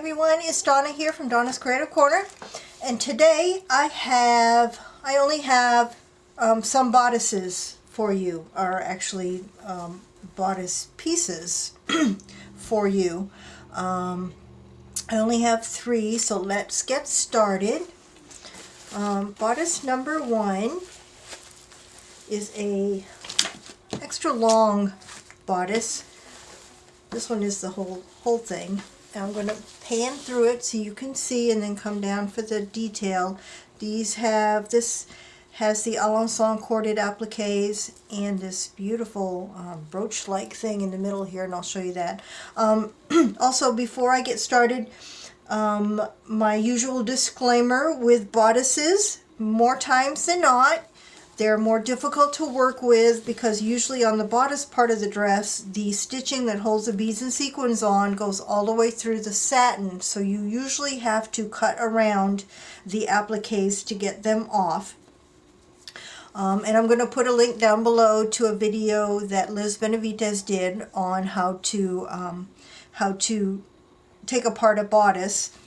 everyone, it's Donna here from Donna's Creative Corner, and today I only have some bodices for you, or actually bodice pieces for you. I only have 3, so let's get started. Bodice number 1 is a extra long bodice. This one is the whole thing. And I'm going to pan through it so you can see, and then come down for the detail. This has the Alençon corded appliques and this beautiful brooch-like thing in the middle here, and I'll show you that. Also, before I get started, my usual disclaimer with bodices: more times than not, they're more difficult to work with because usually on the bodice part of the dress, the stitching that holds the beads and sequins on goes all the way through the satin. So you usually have to cut around the appliques to get them off. And I'm going to put a link down below to a video that Liz Benavides did on how to take apart a bodice.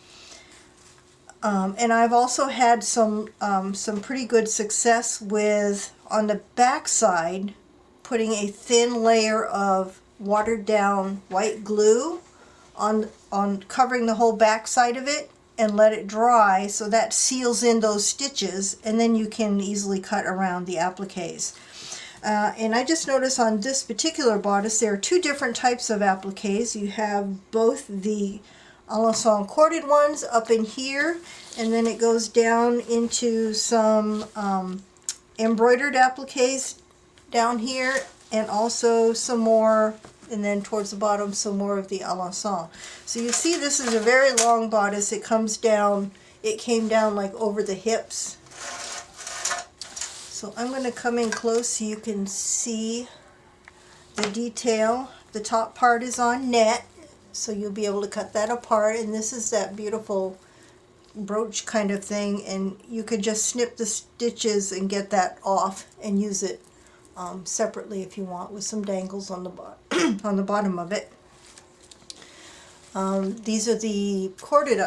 And I've also had some pretty good success with, on the back side, putting a thin layer of watered down white glue on covering the whole back side of it, and let it dry so that seals in those stitches, and then you can easily cut around the appliques. And I just noticed on this particular bodice there are 2 different types of appliques. You have both the Alençon corded ones up in here, and then it goes down into some embroidered appliques down here, and also some more, and then towards the bottom some more of the Alençon. So you see, this is a very long bodice. It comes down, it came down like over the hips. So I'm going to come in close so you can see the detail. The top part is on net, so you'll be able to cut that apart, and this is that beautiful brooch kind of thing, and you could just snip the stitches and get that off and use it separately if you want, with some dangles on the on the bottom of it. These are the corded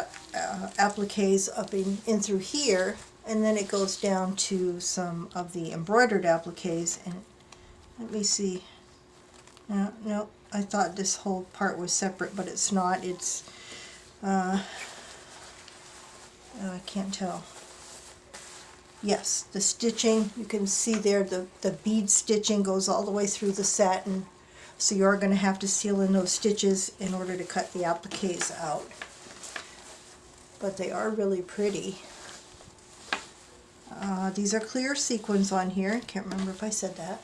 appliques up in through here, and then it goes down to some of the embroidered appliques. And let me see. No, I thought this whole part was separate, but it's not. It's I can't tell. Yes, the stitching, you can see there, the bead stitching goes all the way through the satin, so you're going to have to seal in those stitches in order to cut the appliques out. But they are really pretty. These are clear sequins on here. I can't remember if I said that.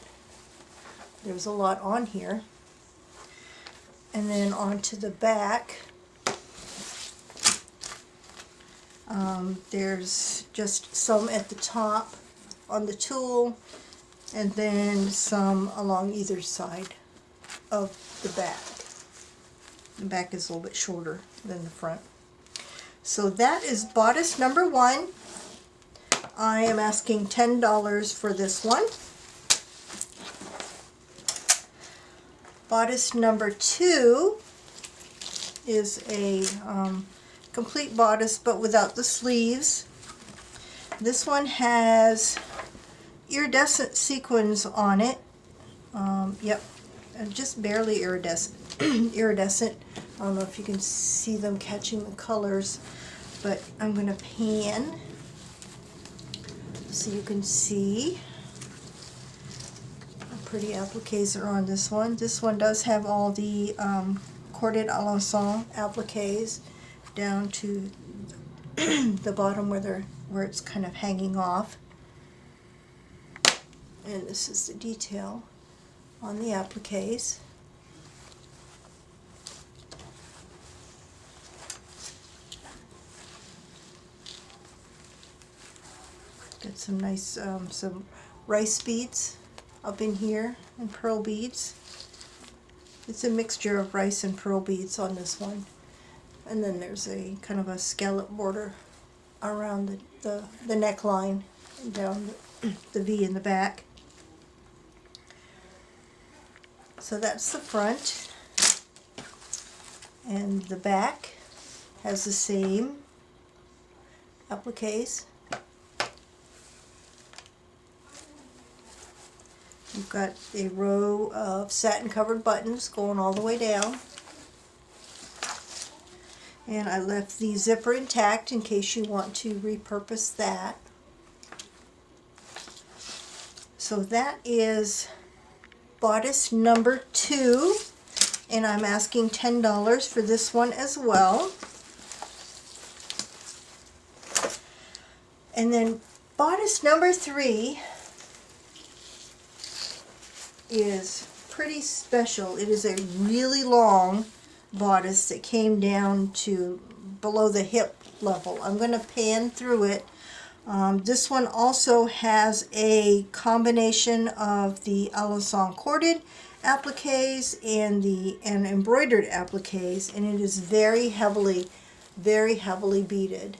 There's a lot on here. And then onto the back, there's just some at the top on the tulle, and then some along either side of the back. The back is a little bit shorter than the front. So that is bodice number 1. I am asking $10 for this one. Bodice number 2 is a complete bodice, but without the sleeves. This one has iridescent sequins on it. Yep, just barely iridescent. Iridescent. I don't know if you can see them catching the colors, but I'm going to pan so you can see how pretty appliques are on this one. This one does have all the corded Alençon appliques down to the bottom where it's kind of hanging off. And this is the detail on the appliques. Got some nice some rice beads up in here, and pearl beads. It's a mixture of rice and pearl beads on this one. And then there's a kind of a scallop border around the neckline and down the V in the back. So that's the front. And the back has the same appliques. You've got a row of satin covered buttons going all the way down. And I left the zipper intact in case you want to repurpose that. So that is bodice number 2, and I'm asking $10 for this one as well. And then bodice number 3 is pretty special. It is a really long bodice that came down to below the hip level. I'm going to pan through it. This one also has a combination of the Alençon corded appliques and embroidered appliques, and it is very heavily beaded.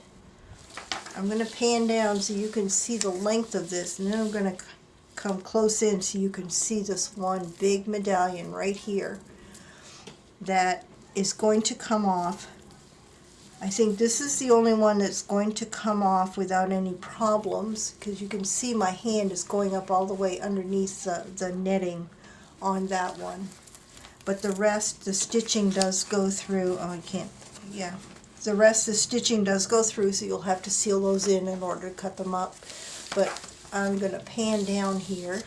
I'm going to pan down so you can see the length of this, and then I'm going to come close in so you can see this one big medallion right here that is going to come off. I think this is the only one that's going to come off without any problems, because you can see my hand is going up all the way underneath the netting on that one. But the rest, the stitching does go through. Oh, I can't, yeah. The rest, the stitching does go through, so you'll have to seal those in order to cut them up. But I'm going to pan down here.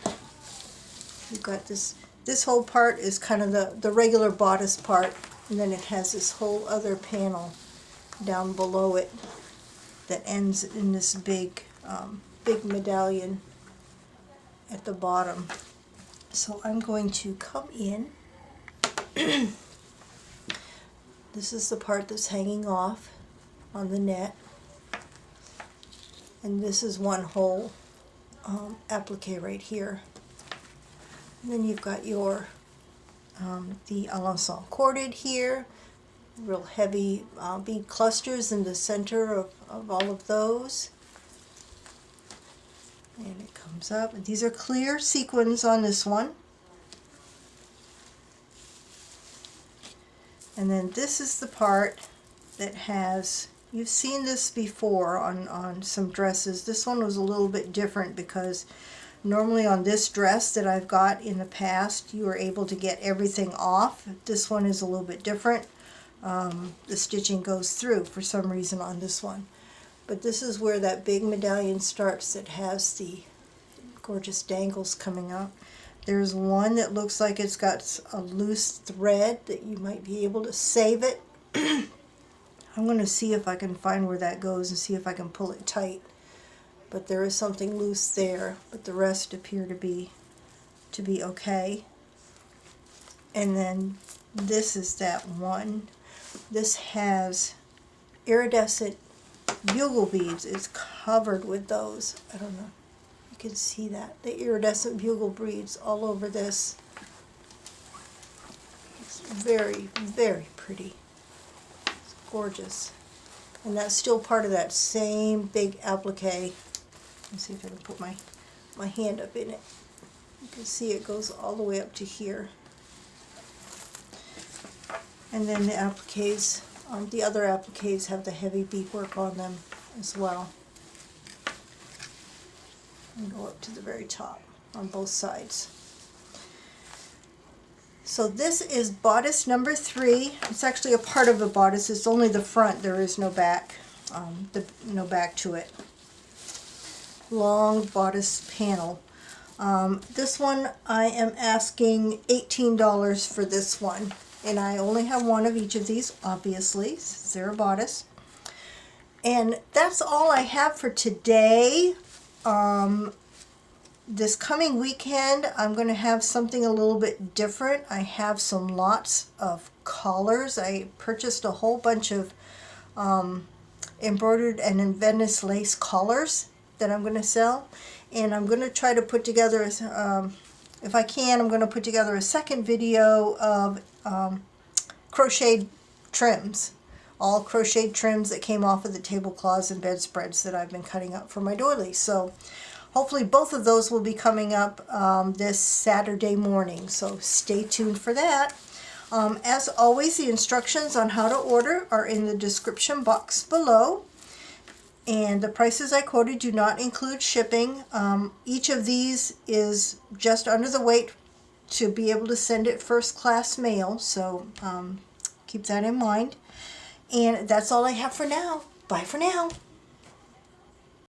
You've got this whole part is kind of the regular bodice part, and then it has this whole other panel down below it that ends in this big medallion at the bottom. So I'm going to come in. This is the part that's hanging off on the net, and this is one whole applique right here. And then you've got your the Alençon corded here, real heavy bead clusters in the center of all of those. And it comes up, and these are clear sequins on this one. And then this is the part that has, you've seen this before on some dresses. This one was a little bit different because normally on this dress that I've got in the past, you were able to get everything off. This one is a little bit different. The stitching goes through for some reason on this one. But this is where that big medallion starts that has the gorgeous dangles coming up. There's one that looks like it's got a loose thread that you might be able to save it. I'm going to see if I can find where that goes and see if I can pull it tight. But there is something loose there, but the rest appear to be okay. And then this is that one. This has iridescent bugle beads. It's covered with those. I don't know. You can see that. The iridescent bugle beads all over this. It's very, very pretty. It's gorgeous. And that's still part of that same big applique. Let's see if I can put my hand up in it. You can see it goes all the way up to here. And then the appliques, the other appliques have the heavy beadwork on them as well. And go up to the very top on both sides. So this is bodice number 3. It's actually a part of a bodice. It's only the front. There is no back. No back to it. Long bodice panel. This one I am asking $18 for this one. And I only have one of each of these, obviously, since they're a bodice. And that's all I have for today. This coming weekend, I'm going to have something a little bit different. I have some lots of collars. I purchased a whole bunch of embroidered and in Venice lace collars that I'm going to sell. And I'm going to try to put together, if I can, I'm going to put together a second video of crocheted trims. All crocheted trims that came off of the tablecloths and bedspreads that I've been cutting up for my doilies. So hopefully both of those will be coming up this Saturday morning. So stay tuned for that. As always, the instructions on how to order are in the description box below. And the prices I quoted do not include shipping. Each of these is just under the weight to be able to send it first class mail, so keep that in mind. And that's all I have for now. Bye for now.